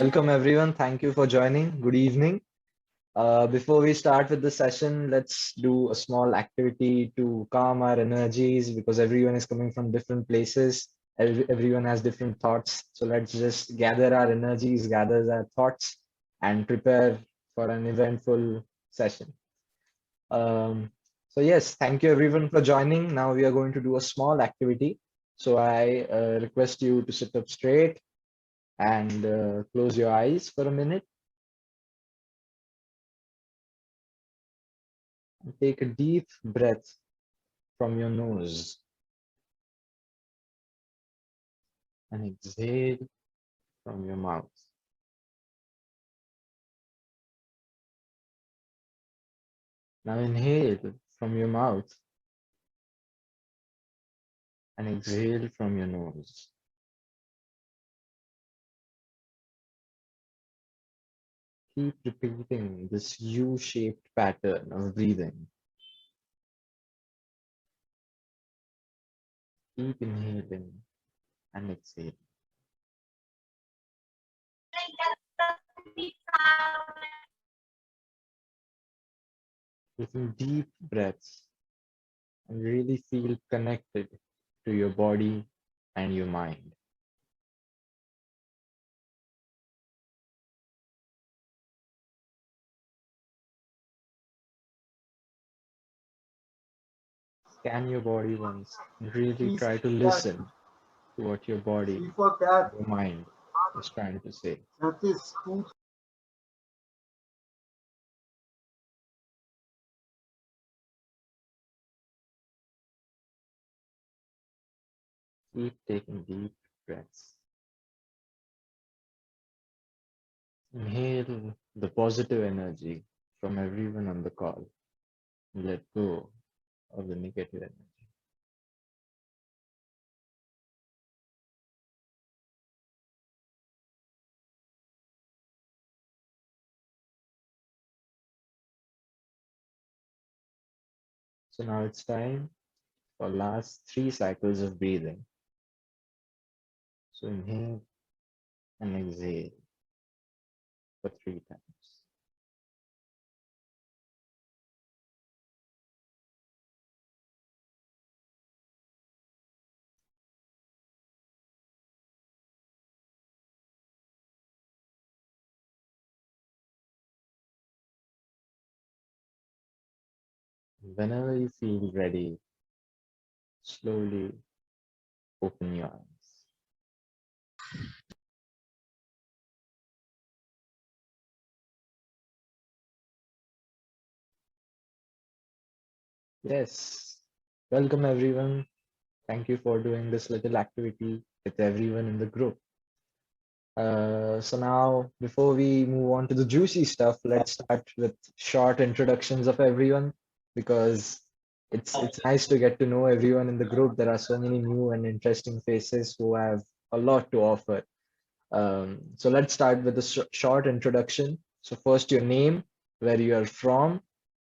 Welcome everyone. Thank you for joining. Good evening. Before we start with the session, let's do a small activity to calm our energies because everyone is coming from different places. Everyone has different thoughts. So let's just gather our energies, gather our thoughts, and prepare for an eventful session. So yes, thank you everyone for joining. Now we are going to do a small activity. So I request you to sit up straight and close your eyes for a minute. And take a deep breath from your nose and exhale from your mouth. Now inhale from your mouth and exhale from your nose. Keep repeating this U-shaped pattern of breathing. Keep inhaling and exhaling. Taking deep breaths and really feel connected to your body and your mind. Scan your body once and really try to listen to what your body, your mind is trying to say. Keep taking deep breaths. Inhale the positive energy from everyone on the call. Let go of the negative energy. So now it's time for last 3 cycles of breathing. So inhale and exhale for 3 times. Whenever you feel ready, slowly open your eyes. Yes, welcome everyone. Thank you for doing this little activity with everyone in the group. So now, before we move on to the juicy stuff, let's start with short introductions of everyone because it's nice to get to know everyone in the group. There are so many new and interesting faces who have a lot to offer. So let's start with a short introduction. So first, your name, where you are from,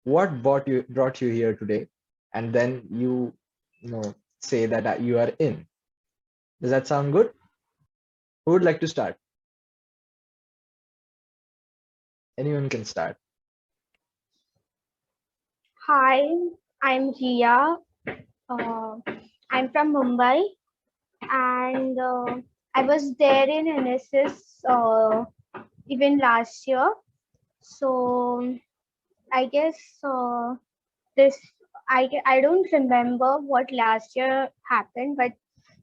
what brought you here today, and then you say that you are in. Does that sound good? Who would like to start? Anyone can start. Hi, I'm Ria. I'm from Mumbai, and I was there in NSS even last year. So I guess this I don't remember what last year happened, but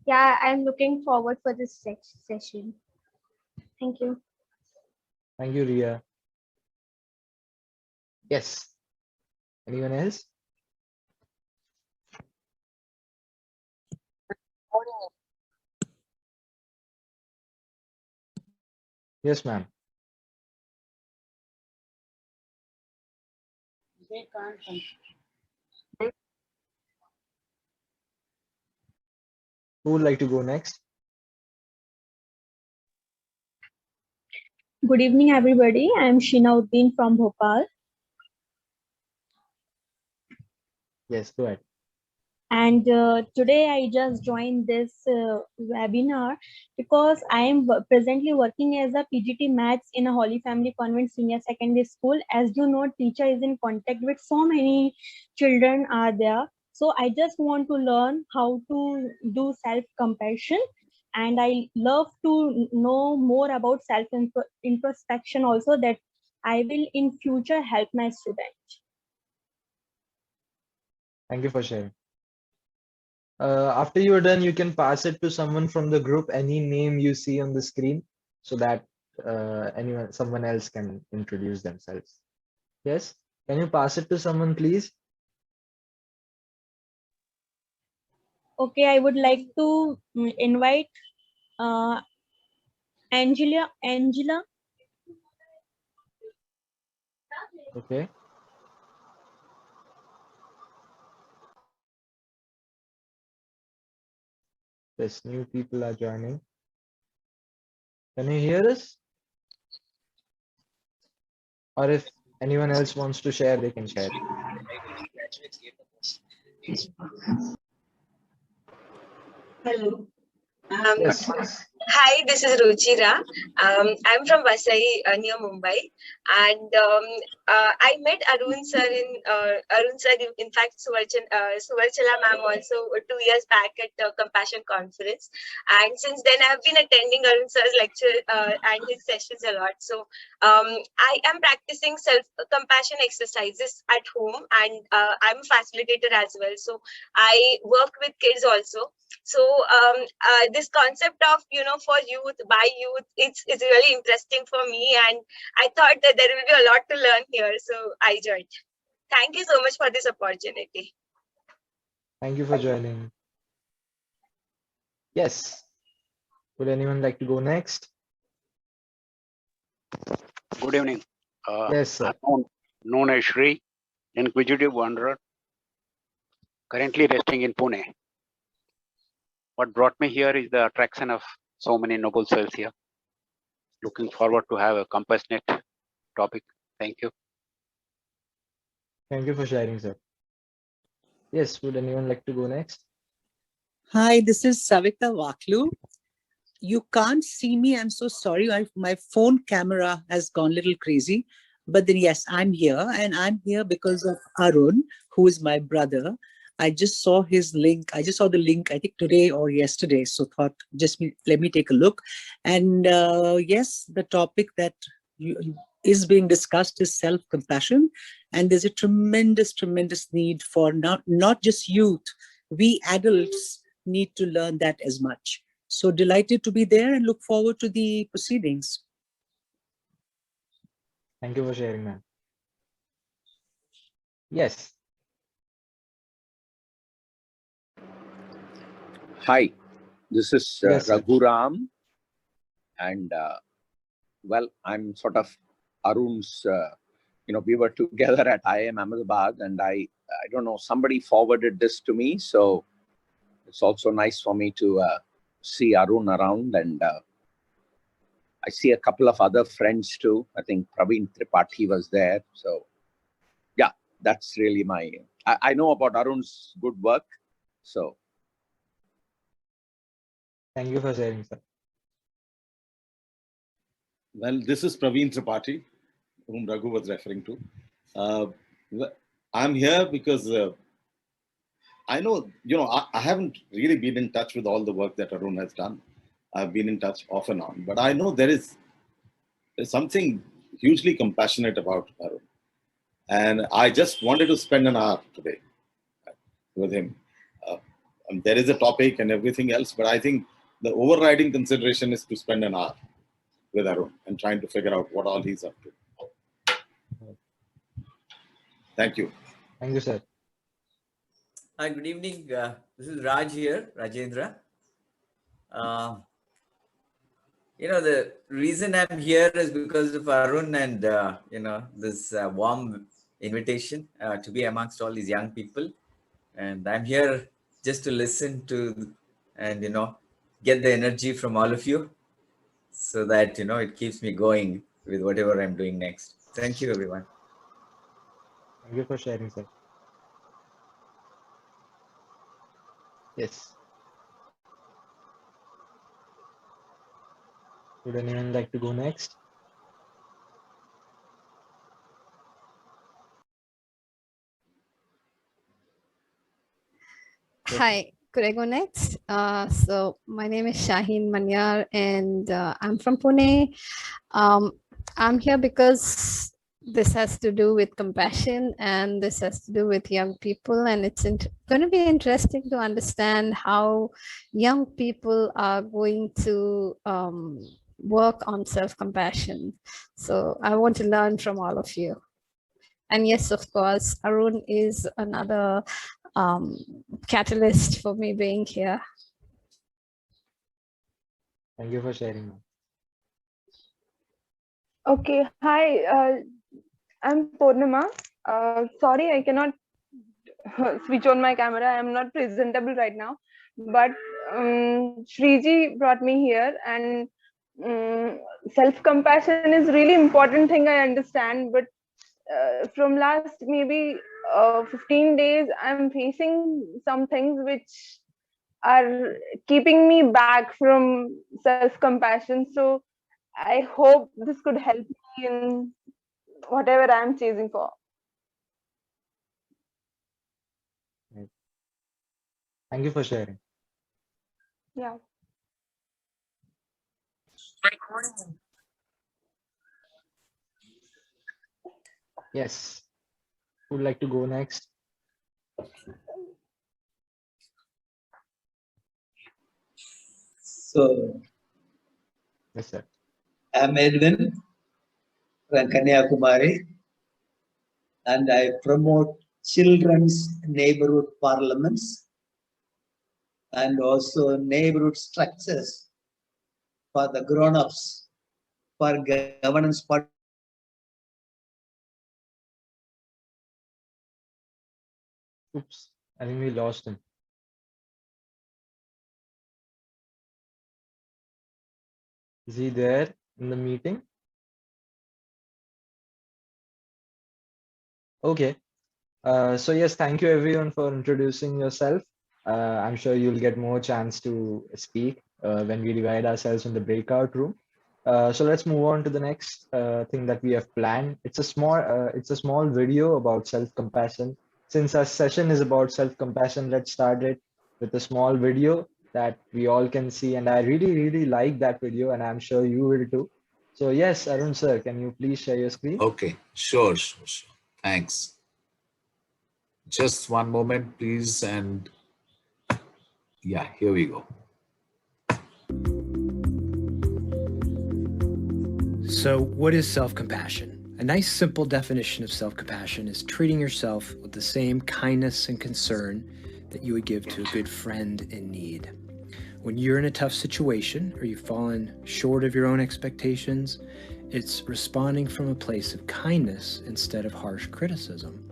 yeah, I'm looking forward for this session. Thank you. Thank you, Ria. Yes. Anyone else? Yes, ma'am. Who would like to go next? Good evening, everybody. I am Shinauddin from Bhopal. Yes, go ahead. And today I just joined this webinar because I am presently working as a PGT Maths in a Holy Family Convent Senior Secondary School. As you know, teacher is in contact with so many children are there. So I just want to learn how to do self-compassion, and I love to know more about self-introspection also, that I will in future help my students. Thank you for sharing. After you're done, you can pass it to someone from the group, any name you see on the screen, so that someone else can introduce themselves. Yes, can you pass it to someone, please? Okay, I would like to invite uh, Angela. Okay. Yes, new people are joining. Can you hear us? Or if anyone else wants to share, they can share. Hello. Yes. Hi, this is Ruchira. I'm from Vasai near Mumbai, and I met Arun sir in fact, Suvarchala ma'am also 2 years back at the Compassion Conference, and since then I have been attending Arun sir's lecture and his sessions a lot. So I am practicing self-compassion exercises at home, and I'm a facilitator as well. So I work with kids also. So this concept of for youth by youth, it's really interesting for me, and I thought that there will be a lot to learn here, so I joined. Thank you so much for this opportunity. Thank you for joining. Yes. Would anyone like to go next? Good evening. Yes, sir. Known as Shri, inquisitive wanderer, currently resting in Pune. What brought me here is the attraction of so many noble souls here. Looking forward to have a compassionate topic. Thank you. Thank you for sharing, sir. Yes, would anyone like to go next? Hi, this is Savita Waklu. You can't see me. I'm so sorry. My phone camera has gone a little crazy. But then, yes, I'm here. And I'm here because of Arun, who is my brother. I just saw his link. I just saw the link, I think today or yesterday. So thought, let me take a look. And yes, the topic that is being discussed is self-compassion. And there's a tremendous, tremendous need for not just youth. We adults need to learn that as much. So delighted to be there and look forward to the proceedings. Thank you for sharing, ma'am. Yes. Hi, this is Yes, sir. Raghuram, and well, I'm sort of Arun's. We were together at IIM Ahmedabad, and I don't know, somebody forwarded this to me, so it's also nice for me to see Arun around, and I see a couple of other friends too. I think Praveen Tripathi was there, so yeah, that's really my. I know about Arun's good work, so. Thank you for sharing, sir. Well, this is Praveen Tripathi, whom Raghu was referring to. I'm here because I know, I haven't really been in touch with all the work that Arun has done. I've been in touch off and on, but I know there's something hugely compassionate about Arun. And I just wanted to spend an hour today with him. And there is a topic and everything else, but I think the overriding consideration is to spend an hour with Arun and trying to figure out what all he's up to. Thank you. Thank you, sir. Hi, good evening. This is Raj here, Rajendra. The reason I'm here is because of Arun and, this warm invitation to be amongst all these young people. And I'm here just to listen to and, get the energy from all of you so that, it keeps me going with whatever I'm doing next. Thank you, everyone. Thank you for sharing, sir. Yes. Would anyone like to go next? Yes. Hi, could I go next? So my name is Shaheen Manyar and I'm from Pune. I'm here because this has to do with compassion and this has to do with young people, and it's going to be interesting to understand how young people are going to work on self-compassion. So I want to learn from all of you. And yes, of course, Arun is another catalyst for me being here. Thank you for sharing. Okay, hi, I'm Purnima. Sorry, I cannot switch on my camera. I am not presentable right now, but Shriji brought me here, and self-compassion is really important thing, I understand, but from last maybe 15 days, I'm facing some things which are keeping me back from self-compassion. So I hope this could help me in whatever I'm chasing for. Right. Thank you for sharing. Yeah. Yes. Who would like to go next? So, Yes, sir. I'm Edwin from Kanyakumari, and I promote children's neighborhood parliaments and also neighborhood structures for the grown-ups for governance part. Oops, I think we lost him. Is he there in the meeting? Okay. So yes, thank you everyone for introducing yourself. I'm sure you'll get more chance to speak when we divide ourselves in the breakout room. So let's move on to the next thing that we have planned. It's a small video about self-compassion. Since our session is about self-compassion, let's start it with a small video that we all can see. And I really like that video, and I'm sure you will too. So yes, Arun sir, can you please share your screen? Okay, sure. Thanks. Just one moment, please. And yeah, here we go. So, what is self-compassion? A nice simple definition of self-compassion is treating yourself with the same kindness and concern that you would give to a good friend in need. When you're in a tough situation or you've fallen short of your own expectations, it's responding from a place of kindness instead of harsh criticism.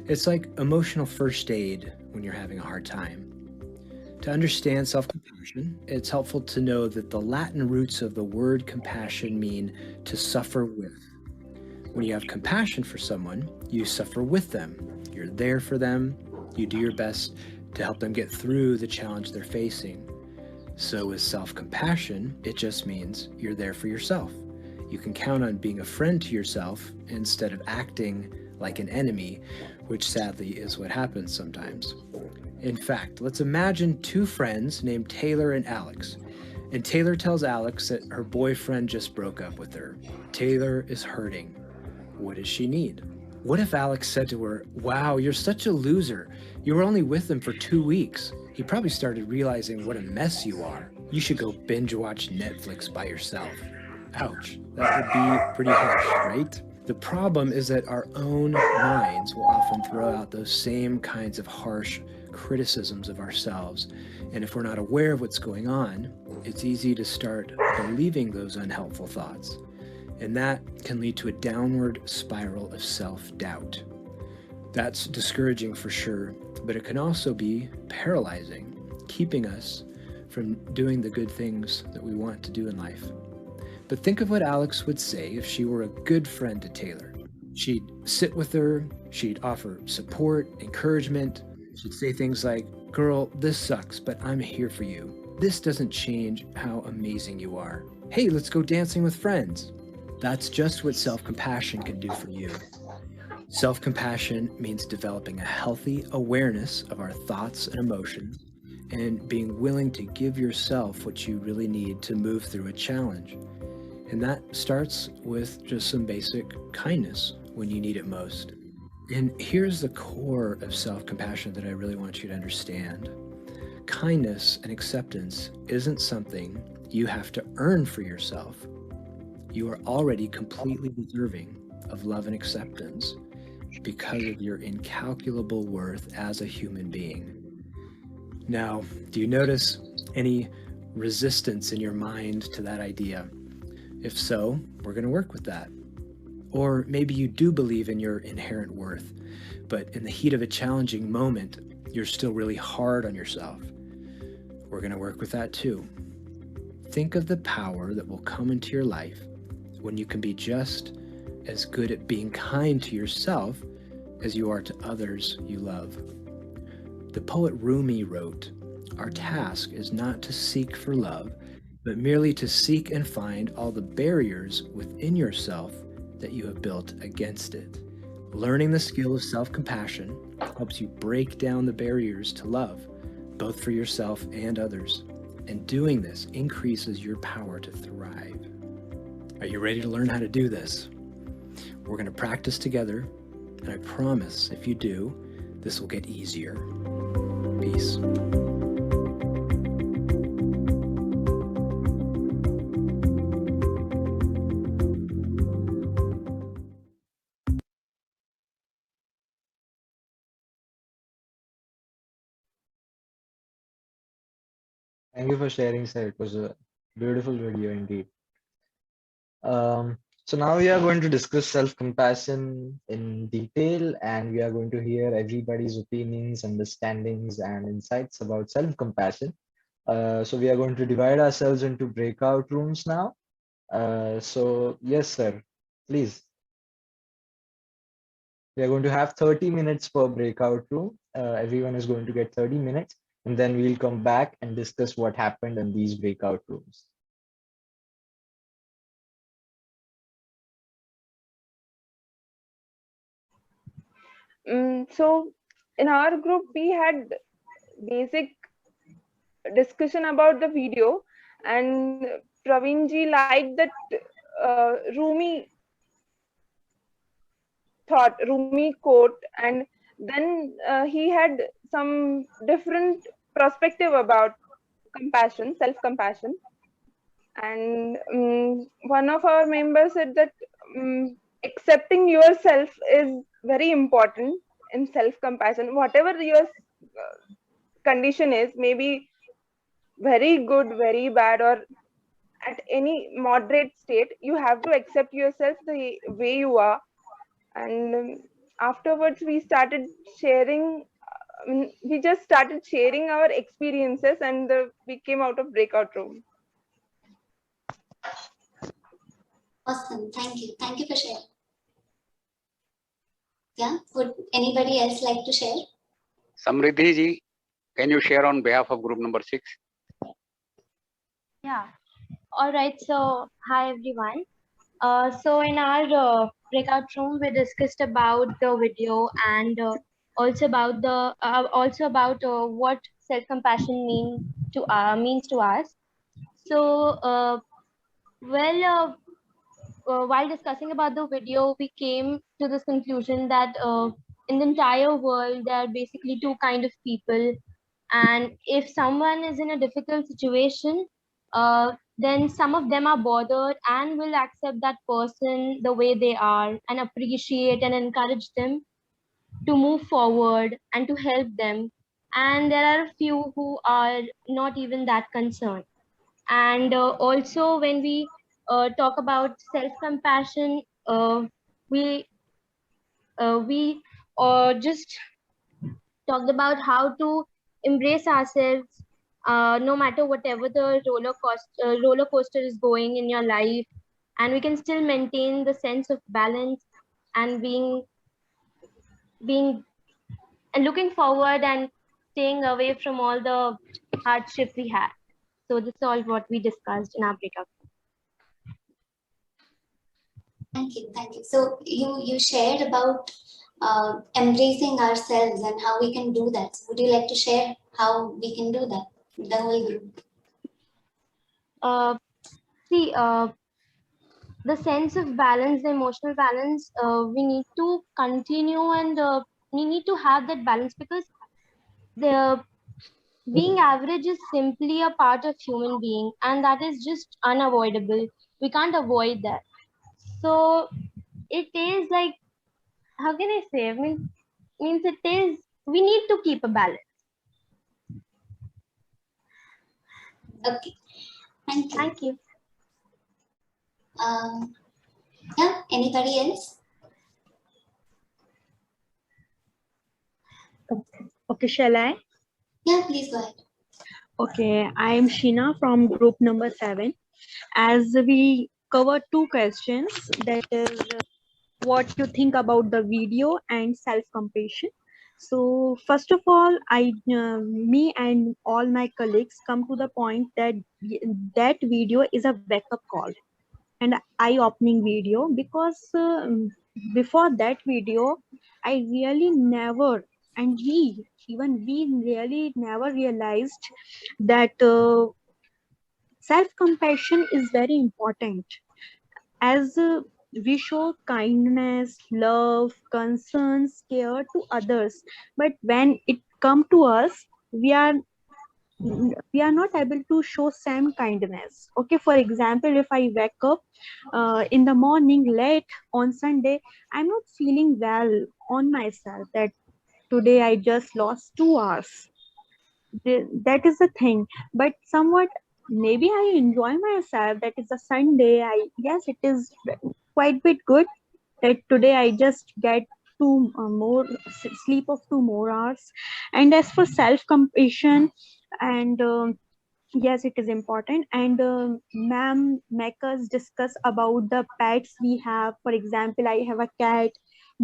It's like emotional first aid when you're having a hard time. To understand self-compassion, it's helpful to know that the Latin roots of the word compassion mean to suffer with. When you have compassion for someone, you suffer with them. You're there for them. You do your best to help them get through the challenge they're facing. So with self-compassion, it just means you're there for yourself. You can count on being a friend to yourself instead of acting like an enemy, which sadly is what happens sometimes. In fact, let's imagine two friends named Taylor and Alex. And Taylor tells Alex that her boyfriend just broke up with her. Taylor is hurting. What does she need? What if Alex said to her, "Wow, you're such a loser. You were only with him for 2 weeks. He probably started realizing what a mess you are. You should go binge watch Netflix by yourself." Ouch, that would be pretty harsh, right? The problem is that our own minds will often throw out those same kinds of harsh criticisms of ourselves. And if we're not aware of what's going on, it's easy to start believing those unhelpful thoughts. And that can lead to a downward spiral of self-doubt. That's discouraging for sure, but it can also be paralyzing, keeping us from doing the good things that we want to do in life. But think of what Alex would say if she were a good friend to Taylor. She'd sit with her, she'd offer support, encouragement, You should say things like, girl, this sucks, but I'm here for you. This doesn't change how amazing you are. Hey, let's go dancing with friends. That's just what self-compassion can do for you. Self-compassion means developing a healthy awareness of our thoughts and emotions and being willing to give yourself what you really need to move through a challenge. And that starts with just some basic kindness when you need it most. And here's the core of self-compassion that I really want you to understand. Kindness and acceptance isn't something you have to earn for yourself. You are already completely deserving of love and acceptance because of your incalculable worth as a human being. Now, do you notice any resistance in your mind to that idea? If so, we're going to work with that. Or maybe you do believe in your inherent worth, but in the heat of a challenging moment, you're still really hard on yourself. We're going to work with that too. Think of the power that will come into your life when you can be just as good at being kind to yourself as you are to others you love. The poet Rumi wrote, "Our task is not to seek for love, but merely to seek and find all the barriers within yourself that you have built against it." Learning the skill of self-compassion helps you break down the barriers to love, both for yourself and others. And doing this increases your power to thrive. Are you ready to learn how to do this? We're going to practice together, and I promise if you do, this will get easier. Peace. Thank you for sharing, sir. It was a beautiful video indeed. So now we are going to discuss self-compassion in detail, and we are going to hear everybody's opinions, understandings, and insights about self-compassion. So we are going to divide ourselves into breakout rooms now. So yes, sir, please. We are going to have 30 minutes per breakout room. Everyone is going to get 30 minutes, and then we'll come back and discuss what happened in these breakout rooms. So in our group, we had basic discussion about the video, and Praveen ji liked that Rumi thought, Rumi quote, and then he had some different perspective about compassion, self-compassion. And one of our members said that accepting yourself is very important in self-compassion. Whatever your condition is, maybe very good, very bad, or at any moderate state, you have to accept yourself the way you are. And afterwards, we started sharing. We just started sharing our experiences, and we came out of breakout room. Awesome. Thank you. Thank you for sharing. Yeah. Would anybody else like to share? Samriddhi ji, can you share on behalf of group number 6? Yeah. All right. So, hi everyone. So in our breakout room, we discussed about the video and also about what self-compassion means to us. So, while discussing about the video, we came to this conclusion that in the entire world, there are basically two kind of people. And if someone is in a difficult situation, then some of them are bothered and will accept that person the way they are and appreciate and encourage them to move forward and to help them. And there are a few who are not even that concerned. And also, when we talk about self-compassion, we just talked about how to embrace ourselves, no matter whatever the roller coaster is going in your life, and we can still maintain the sense of balance and being and looking forward and staying away from all the hardship we had. So this is all what we discussed in our breakup. Thank you, thank you. So you shared about embracing ourselves and how we can do that. So would you like to share how we can do that with the whole group? See, the sense of balance, the emotional balance, we need to continue, and we need to have that balance, because the being average is simply a part of human being, and that is just unavoidable. We can't avoid that. So it is like, how can I say? I mean, means it is, we need to keep a balance. Okay, thank you. Thank you. Yeah, anybody else? Okay, shall I? Yeah, please go ahead. Okay, I am Sheena from group number 7. As we covered 2 questions, that is what you think about the video and self-compassion. So first of all, me and all my colleagues come to the point that that video is a wake-up call and eye-opening video, because before that video, I really never, and we really never realized that self-compassion is very important. As we show kindness, love, concerns, care to others, but when it come to us, we are not able to show same kindness. Okay, for example, if I wake up in the morning late on Sunday, I'm not feeling well on myself that today I just lost 2 hours. That is the thing. But somewhat, maybe I enjoy myself, that is a Sunday, yes, it is quite bit good that today I just get more sleep of 2 more hours. And as for self compassion, and yes, it is important. And ma'am make us discuss about the pets we have. For example, I have a cat,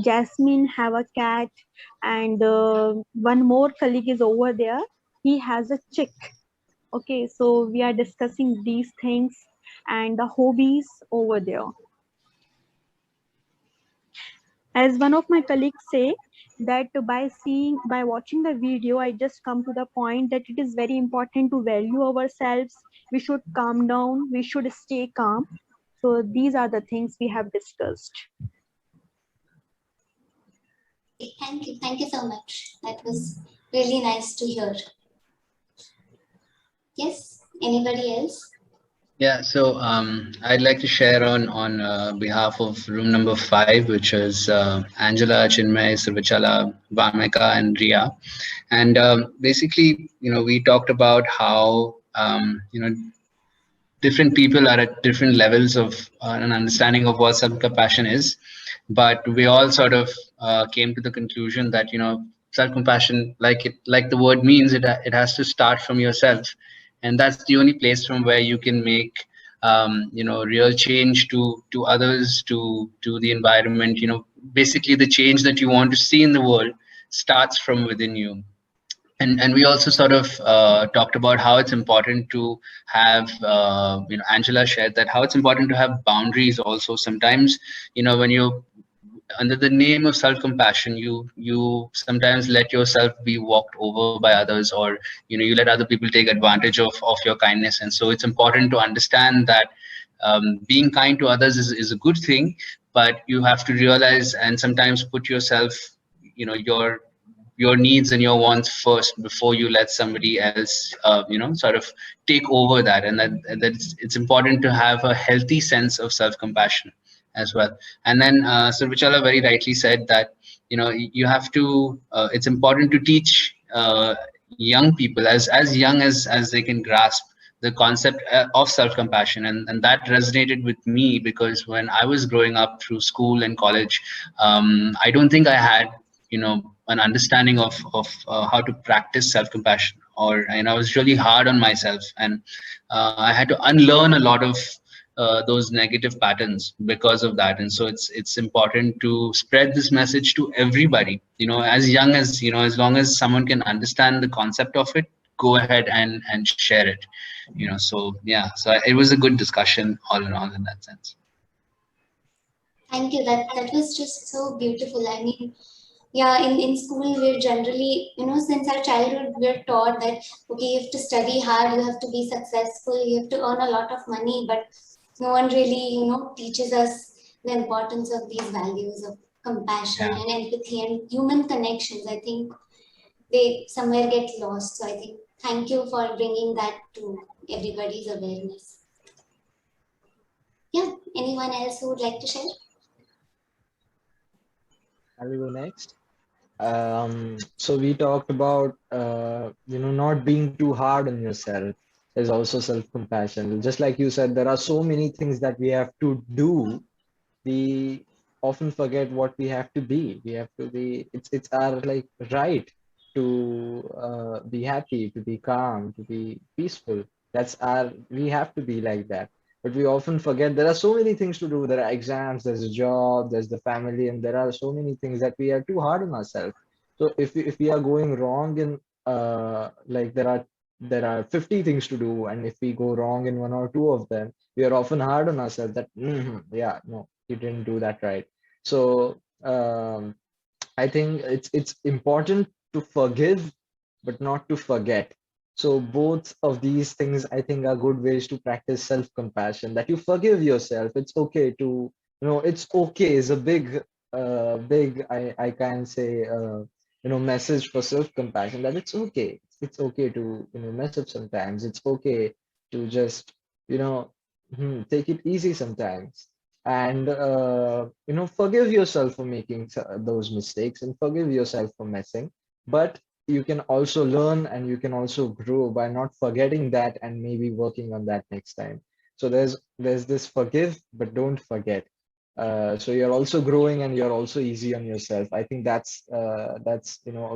Jasmine have a cat, and one more colleague is over there, he has a chick. Okay, so we are discussing these things and the hobbies over there. As one of my colleagues say, that by watching the video, I just come to the point that it is very important to value ourselves. We should calm down, we should stay calm. So these are the things we have discussed. Thank you so much. That was really nice to hear. Yes, anybody else? Yeah, so I'd like to share on behalf of room number 5, which is Angela, Chinmay, Srivachala, Vamika, and Ria. And basically, we talked about how different people are at different levels of an understanding of what self-compassion is, but we all sort of came to the conclusion that self-compassion, like the word means, it has to start from yourself, and that's the only place from where you can make real change to others, to the environment. Basically the change that you want to see in the world starts from within you. And we also sort of talked about how it's important to have, Angela shared that how it's important to have boundaries also. Sometimes, when you're under the name of self-compassion, you sometimes let yourself be walked over by others, or you let other people take advantage of your kindness. And so it's important to understand that being kind to others is a good thing, but you have to realize and sometimes put yourself, your needs and your wants first before you let somebody else sort of take over that. And that it's important to have a healthy sense of self-compassion as well. And then Srivachala very rightly said that you have to it's important to teach young people as young as they can grasp the concept of self-compassion. And that resonated with me, because when I was growing up through school and college, I don't think I had an understanding of how to practice self-compassion, and I was really hard on myself, and I had to unlearn a lot of those negative patterns because of that. And so it's important to spread this message to everybody, as young as, as long as someone can understand the concept of it, go ahead and share it, so yeah, so it was a good discussion all in all in that sense. Thank you. That was just so beautiful. I mean, yeah, in school we're generally, since our childhood we're taught that okay, you have to study hard, you have to be successful, you have to earn a lot of money, but no one really, teaches us the importance of these values of compassion and empathy and human connections. I think they somewhere get lost. So I think thank you for bringing that to everybody's awareness. Yeah, anyone else who would like to share? I'll go next. So we talked about not being too hard on yourself is also self-compassion. Just like you said, there are so many things that we have to do. We often forget what we have to be. We have to be. It's our like right to be happy, to be calm, to be peaceful. That's our. We have to be like that. But we often forget there are so many things to do. There are exams, there's a job, there's the family, and there are so many things that we are too hard on ourselves. So if we are going wrong in like there are 50 things to do, and if we go wrong in one or two of them, we are often hard on ourselves that yeah, no, you didn't do that right. So I think it's important to forgive, but not to forget. So both of these things I think are good ways to practice self-compassion. That you forgive yourself. It's okay to, it's okay is a big I can say message for self-compassion, that it's okay. It's okay to mess up sometimes. It's okay to just take it easy sometimes, and forgive yourself for making those mistakes, and forgive yourself for messing. But you can also learn and you can also grow by not forgetting that and maybe working on that next time. So there's this forgive but don't forget. So you're also growing and you're also easy on yourself. I think that's a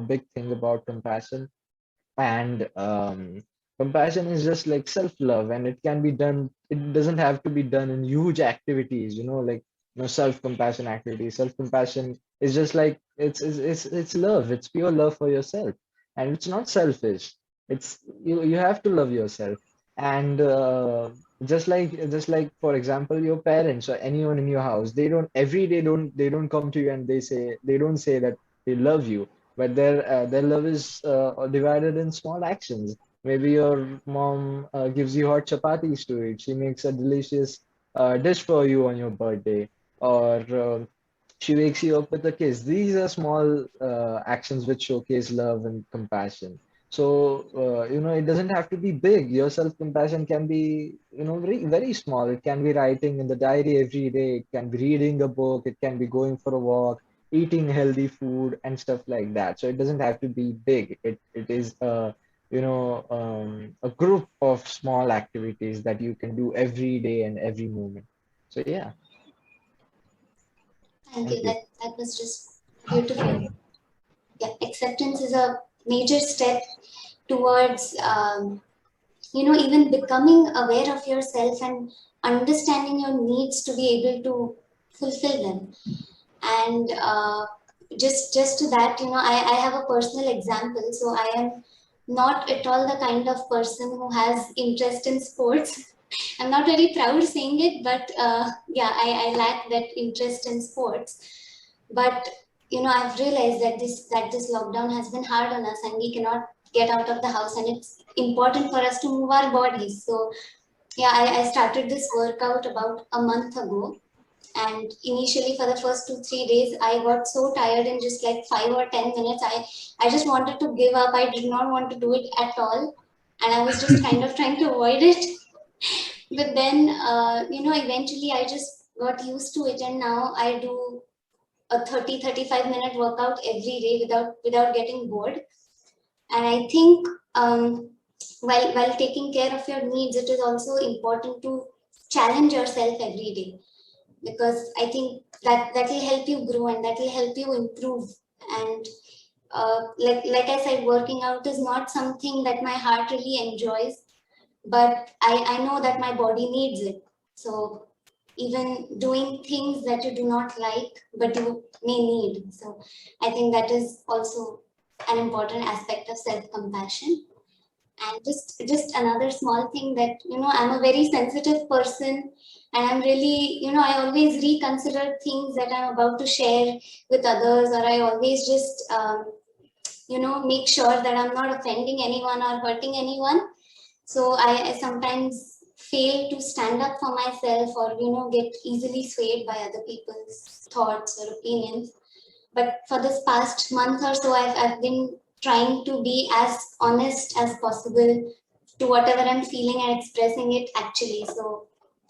big thing about compassion. And compassion is just like self-love, and it can be done, it doesn't have to be done in huge activities, like self-compassion activities. Self-compassion is just like it's love. It's pure love for yourself, and it's not selfish. It's you have to love yourself. And just like for example, your parents or anyone in your house, they don't every day they don't come to you and they don't say that they love you, but their love is divided in small actions. Maybe your mom gives you hot chapatis to eat. She makes a delicious dish for you on your birthday, or she wakes you up with a kiss. These are small actions which showcase love and compassion. So it doesn't have to be big. Your self-compassion can be very very small. It can be writing in the diary every day. It can be reading a book. It can be going for a walk, eating healthy food and stuff like that. So it doesn't have to be big. It is a group of small activities that you can do every day and every moment. So yeah. Thank Thank you. you. That was just beautiful. Yeah, acceptance is a major step towards even becoming aware of yourself and understanding your needs to be able to fulfill them. And just to that, I have a personal example. So I am not at all the kind of person who has interest in sports. I'm not very proud saying it, but yeah, I lack that interest in sports. But I've realized that this lockdown has been hard on us, and we cannot get out of the house, and it's important for us to move our bodies. So yeah, I started this workout about a month ago, and initially for the first 2-3 days I got so tired in just like 5 or 10 minutes. I just wanted to give up. I did not want to do it at all, and I was just kind of trying to avoid it. But then eventually I just got used to it, and now I do a 30-35 minute workout every day without getting bored. And I think while taking care of your needs, it is also important to challenge yourself every day, because I think that will help you grow and that will help you improve. And like I said, working out is not something that my heart really enjoys, but I know that my body needs it. So even doing things that you do not like, but you may need. So I think that is also an important aspect of self-compassion. And just another small thing that, I'm a very sensitive person, and I'm really, I always reconsider things that I'm about to share with others, or I always just, make sure that I'm not offending anyone or hurting anyone. So I sometimes fail to stand up for myself, or, get easily swayed by other people's thoughts or opinions. But for this past month or so, I've been trying to be as honest as possible to whatever I'm feeling and expressing it actually. So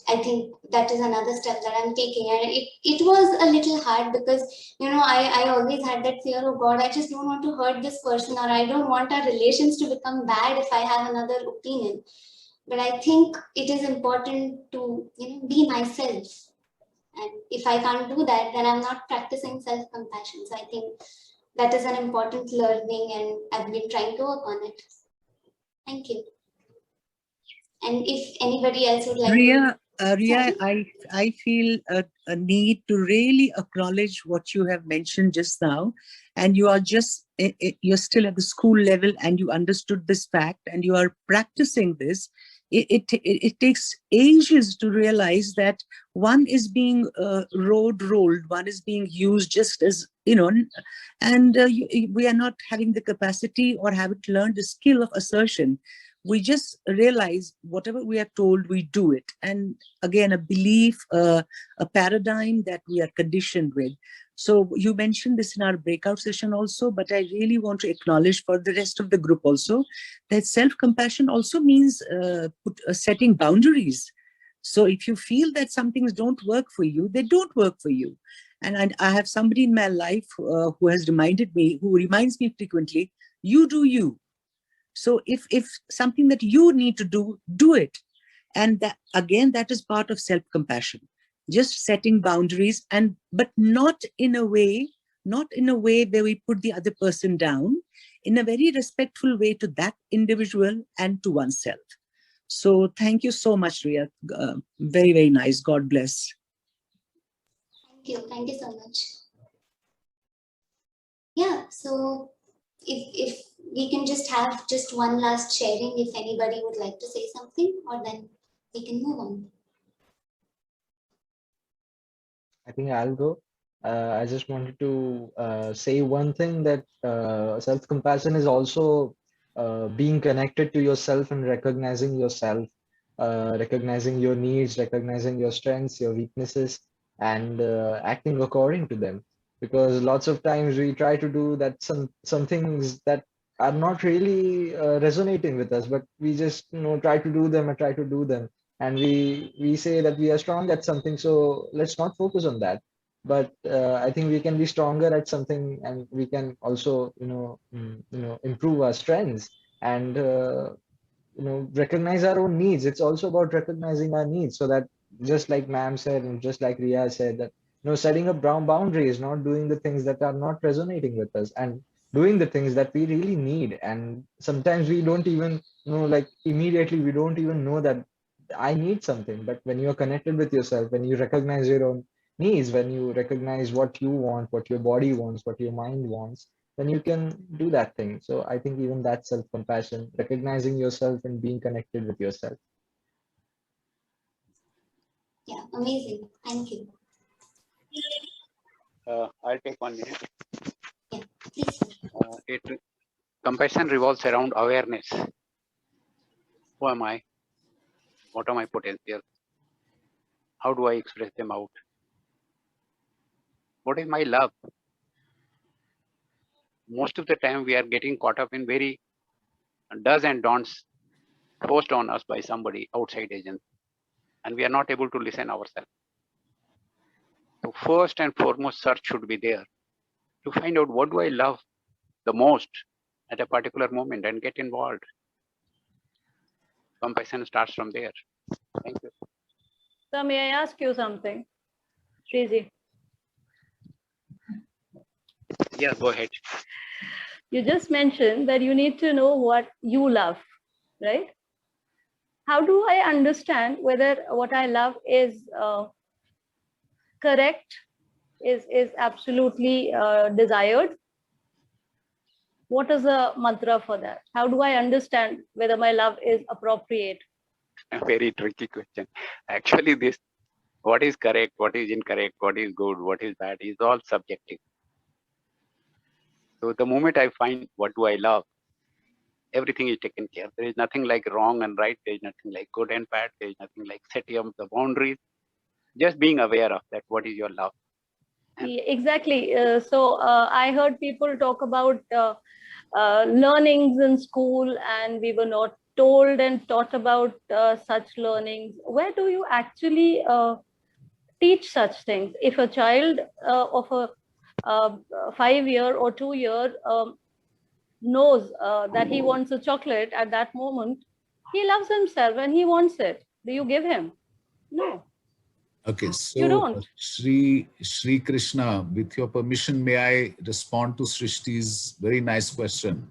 I think that is another step that I'm taking. And it was a little hard because, I always had that fear, oh God, I just don't want to hurt this person, or I don't want our relations to become bad if I have another opinion. But I think it is important to, be myself. And if I can't do that, then I'm not practicing self-compassion. So I think that is an important learning, and I've been trying to work on it. Thank you. And if anybody else would like Ria, to... Ria, I feel a need to really acknowledge what you have mentioned just now. And you are just, you're still at the school level, and you understood this fact, and you are practicing this. It takes ages to realize that one is being rolled, one is being used just as, and we are not having the capacity or haven't learned the skill of assertion. We just realize whatever we are told, we do it. And again, a belief, a paradigm that we are conditioned with. So you mentioned this in our breakout session also, but I really want to acknowledge for the rest of the group also that self-compassion also means setting boundaries. So if you feel that some things don't work for you, they don't work for you. And I have somebody in my life who has reminded me, who reminds me frequently, you do you. So if something that you need to do, do it. And that, again, that is part of self-compassion. Just setting boundaries, but not in a way where we put the other person down, in a very respectful way to that individual and to oneself. So thank you so much, Ria. Very, very nice. God bless. Thank you so much. Yeah, so if we can just have just one last sharing, if anybody would like to say something, or then we can move on. I think I'll go. I just wanted to say one thing, that self-compassion is also being connected to yourself and recognizing yourself, recognizing your needs, recognizing your strengths, your weaknesses, and acting according to them. Because lots of times we try to do that, some things that are not really resonating with us, but we just try to do them and try to do them, and we say that we are strong at something, so let's not focus on that. But I think we can be stronger at something, and we can also improve our strengths, and recognize our own needs. It's also about recognizing our needs, so that, just like ma'am said and just like Ria said, that setting up boundaries, not doing the things that are not resonating with us, and doing the things that we really need. And sometimes we don't even like immediately, we don't even know that I need something. But when you're connected with yourself, when you recognize your own needs, when you recognize what you want, what your body wants, what your mind wants, then you can do that thing. So I think even that self-compassion, recognizing yourself and being connected with yourself. Yeah, amazing. Thank you. I'll take 1 minute. Yeah, please. Compassion revolves around awareness. Who am I? What are my potentials? How do I express them out? What is my love? Most of the time we are getting caught up in very does and don'ts forced on us by somebody, outside agent, and we are not able to listen ourselves. So first and foremost, search should be there to find out what do I love the most at a particular moment and get involved. Compassion starts from there. Thank you. So may I ask you something? Shriji. Yeah, go ahead. You just mentioned that you need to know what you love, right? how do I understand whether what I love is correct, is absolutely desired? What is a mantra for that? How do I understand whether my love is appropriate? A very tricky question. Actually, this what is correct, what is incorrect, what is good, what is bad is all subjective. So the moment I find what do I love, everything is taken care of. There is nothing like wrong and right. There is nothing like good and bad. There is nothing like setting up the boundaries. Just being aware of that. What is your love? Yeah, exactly. So I heard people talk about learnings in school, and we were not told and taught about such learnings. Where do you actually teach such things? If a child of a 5-year or 2-year knows that he wants a chocolate at that moment, he loves himself and he wants it. Do you give him? No. Okay, You so don't. Shri Krishna, with your permission, may I respond to Srishti's very nice question?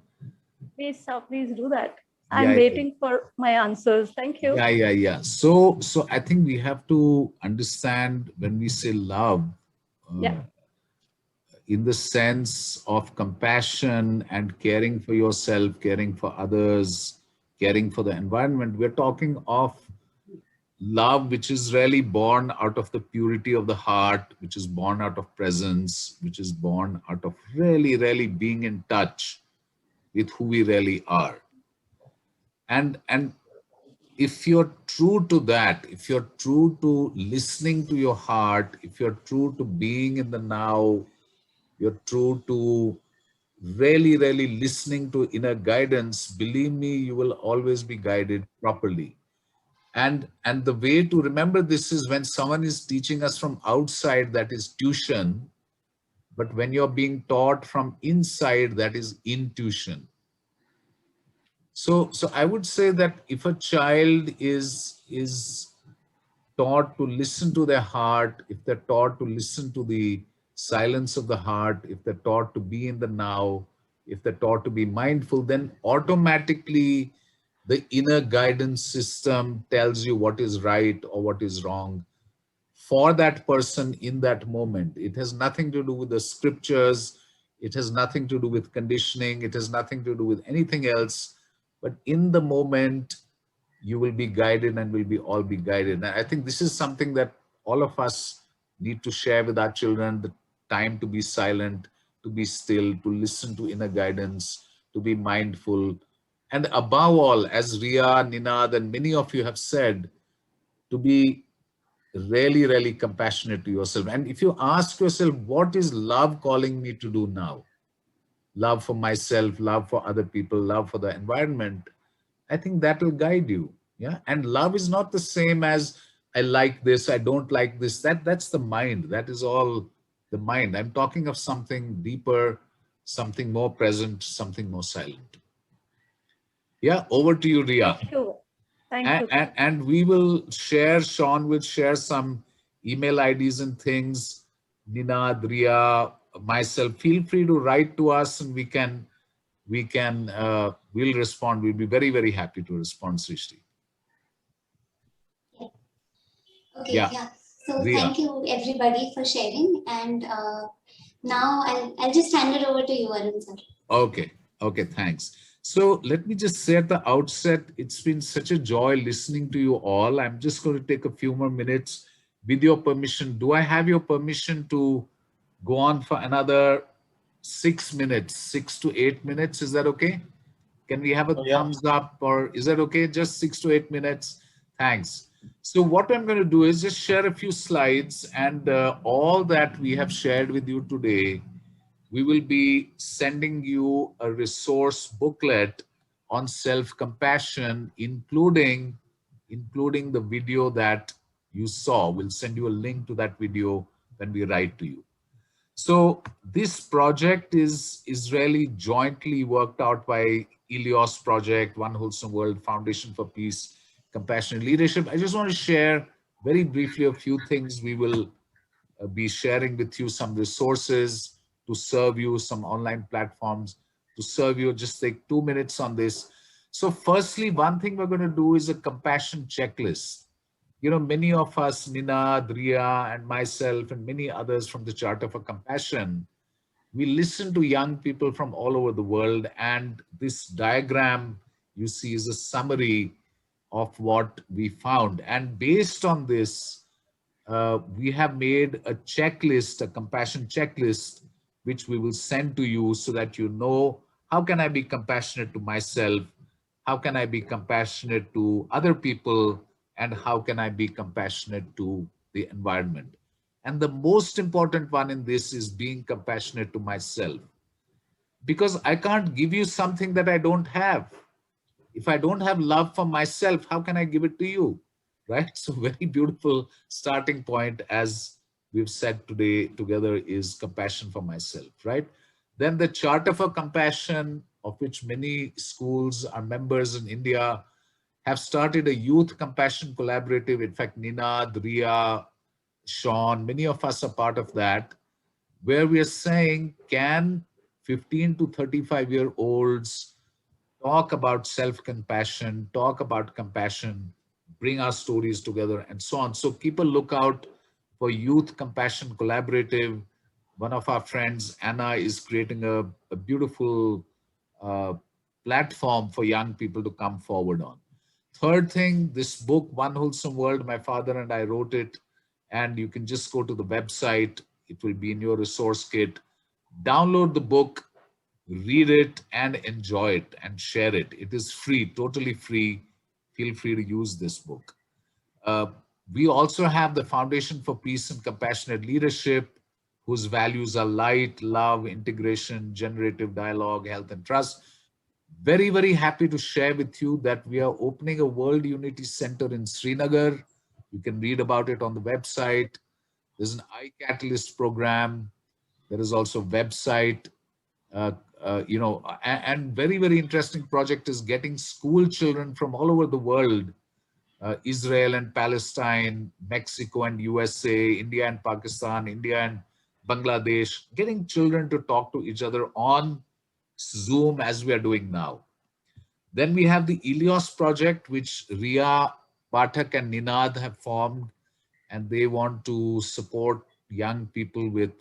Please do that. Yeah, I'm yeah, waiting for my answers. Thank you. yeah. So I think we have to understand when we say love, Yeah. in the sense of compassion and caring for yourself, caring for others, caring for the environment, we're talking of love which is really born out of the purity of the heart, which is born out of presence, which is born out of really being in touch with who we really are. And if you're true to that, if you're true to listening to your heart, if you're true to being in the now, you're true to really listening to inner guidance, believe me, you will always be guided properly. And the way to remember this is when someone is teaching us from outside, that is tuition. But when you're being taught from inside, that is intuition. So I would say that if a child is taught to listen to their heart, if they're taught to listen to the silence of the heart, if they're taught to be in the now, if they're taught to be mindful, then automatically the inner guidance system tells you what is right or what is wrong for that person in that moment. It has nothing to do with the scriptures. It has nothing to do with conditioning. It has nothing to do with anything else. But in the moment, you will be guided and will be all be guided. And I think this is something that all of us need to share with our children, the time to be silent, to be still, to listen to inner guidance, to be mindful. And above all, as Ria, Ninad, and many of you have said, to be really compassionate to yourself. And if you ask yourself, what is love calling me to do now? Love for myself, love for other people, love for the environment. I think that will guide you. Yeah. And love is not the same as I like this, I don't like this. That's the mind. That is all the mind. I'm talking of something deeper, something more present, something more silent. Yeah. Over to you, Ria. Thank you. Thank you. And we will share, Sean will share some email IDs and things. Nina, Ria, myself, feel free to write to us and we'll respond. We'll be very happy to respond, Srishti. Okay, yeah. So Ria. thank you everybody for sharing. And now I'll just hand it over to you, Arun sir. Okay, thanks. So let me just say at the outset, it's been such a joy listening to you all. I'm just going to take a few more minutes with your permission. Do I have your permission to go on for another 6 minutes, 6 to 8 minutes? Is that okay? Can we have a thumbs up, or is that okay? Just 6 to 8 minutes. Thanks. So what I'm going to do is just share a few slides, and all that we have shared with you today, we will be sending you a resource booklet on self-compassion, including the video that you saw. We'll send you a link to that video when we write to you. So this project is really jointly worked out by Elios Project, One Wholesome World, Foundation for Peace, Compassionate Leadership. I just want to share very briefly a few things. We will be sharing with you some resources to serve you, some online platforms to serve you. Just take 2 minutes on this. So firstly, one thing we're going to do is a compassion checklist. You know, many of us, Nina, Ria, and myself, and many others from the Charter for Compassion, we listen to young people from all over the world, and this diagram you see is a summary of what we found. And based on this, we have made a checklist, a compassion checklist, which we will send to you so that you know, how can I be compassionate to myself? How can I be compassionate to other people? And how can I be compassionate to the environment? And the most important one in this is being compassionate to myself. Because I can't give you something that I don't have. If I don't have love for myself, how can I give it to you? Right? So very beautiful starting point, as we've said today together, is compassion for myself, right? Then the Charter for Compassion, of which many schools are members in India, have started a youth compassion collaborative. In fact, Ninad, Ria, Sean, many of us are part of that, where we are saying, can 15 to 35-year-olds talk about self-compassion, talk about compassion, bring our stories together, and so on. So keep a lookout for Youth Compassion Collaborative. One of our friends, Anna, is creating a beautiful platform for young people to come forward on. Third thing, this book, One Wholesome World, my father and I wrote it, and you can just go to the website. It will be in your resource kit. Download the book, read it, and enjoy it and share it. It is free, totally free. Feel free to use this book. We also have the Foundation for Peace and Compassionate Leadership, whose values are light, love, integration, generative dialogue, health, and trust. Very, very happy to share with you that we are opening a World Unity Center in Srinagar. You can read about it on the website. There's an iCatalyst program. There is also a website. And very, very interesting project is getting school children from all over the world, Israel and Palestine, Mexico and USA, India and Pakistan, India and Bangladesh, getting children to talk to each other on Zoom as we are doing now. Then we have the Ilios project, which Ria, Pathak and Ninad have formed, and they want to support young people with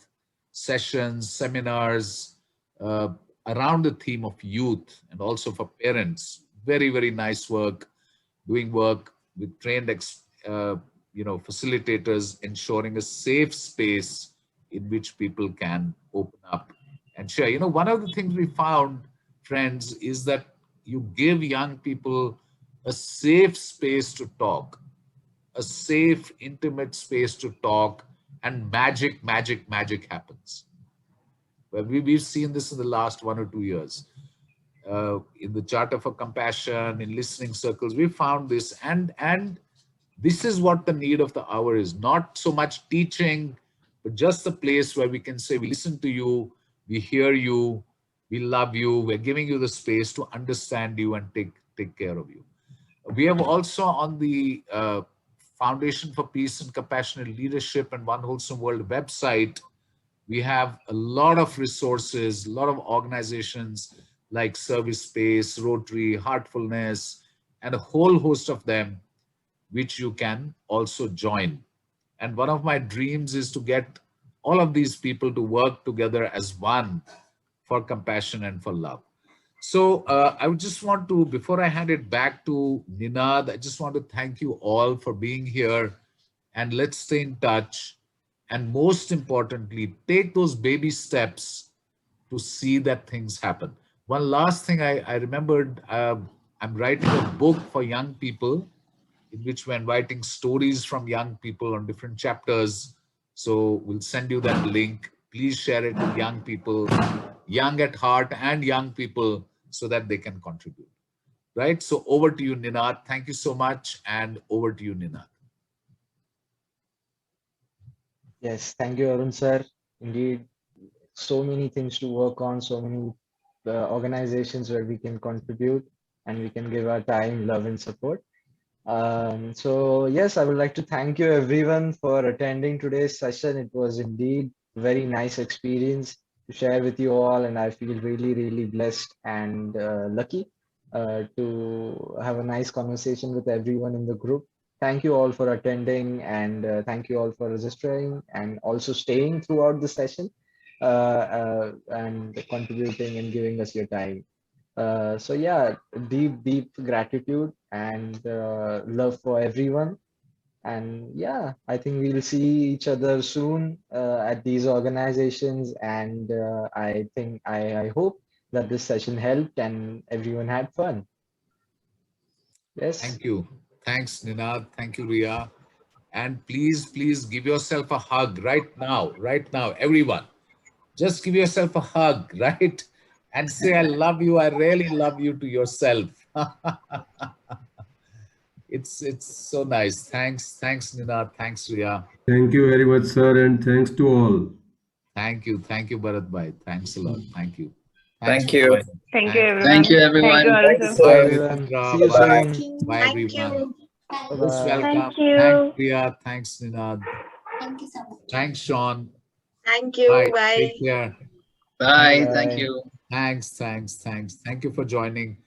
sessions, seminars around the theme of youth, and also for parents. Very, very nice work, doing work with trained facilitators, ensuring a safe space in which people can open up and share. You know, one of the things we found, friends, is that you give young people a safe space to talk, a safe, intimate space to talk, and magic happens. Well, we've seen this in the last 1 or 2 years. In the Charter for Compassion, in listening circles, we found this, and this is what the need of the hour is. Not so much teaching, but just a place where we can say, we listen to you, we hear you, we love you, we're giving you the space to understand you and take care of you. We have also on the Foundation for Peace and Compassionate Leadership and One Wholesome World website, we have a lot of resources, a lot of organizations like Service Space, Rotary, Heartfulness, and a whole host of them, which you can also join. And one of my dreams is to get all of these people to work together as one for compassion and for love. So I would just want to, before I hand it back to Ninad, I just want to thank you all for being here, and let's stay in touch. And most importantly, take those baby steps to see that things happen. One last thing I remembered, I'm writing a book for young people in which we're inviting stories from young people on different chapters. So we'll send you that link. Please share it with young people, young at heart and young people, so that they can contribute. Right? So over to you, Ninad. Thank you so much. And over to you, Ninad. Yes, thank you, Arun sir. Indeed, so many things to work on, so many organizations where we can contribute and we can give our time, love, and support. So yes, I would like to thank you everyone for attending today's session. It was indeed a very nice experience to share with you all, and I feel really, really blessed and lucky to have a nice conversation with everyone in the group. Thank you all for attending, and thank you all for registering and also staying throughout the session and contributing and giving us your time. So yeah, deep gratitude and love for everyone. And yeah, I think we'll see each other soon at these organizations. And I hope that this session helped and everyone had fun. Yes. Thank you. Thanks, Ninad. Thank you, Ria. And please, please give yourself a hug right now, everyone. Just give yourself a hug, right? And say, I love you. I really love you to yourself. It's so nice. Thanks, Ninad. Thanks, Ria. Thank you very much, sir, and thanks to all. Thank you, Bharat Bhai. Thanks a lot. Thank you. Thanks Thank for you. joining. Thank you, Thanks. everyone. Thank you, Thank everyone. you, Thank Arun you, sir. Bye sir. everyone. See Bye, you bye. soon. Bye, Thank everyone. you. Most Bye. Thank welcome. you. Thanks, Priya. Thanks, Ninad. Thank you so much. Thanks, Sean. Thank you. Bye. Bye. Take care. Bye. Bye. Thank you. Thanks. Thank you for joining.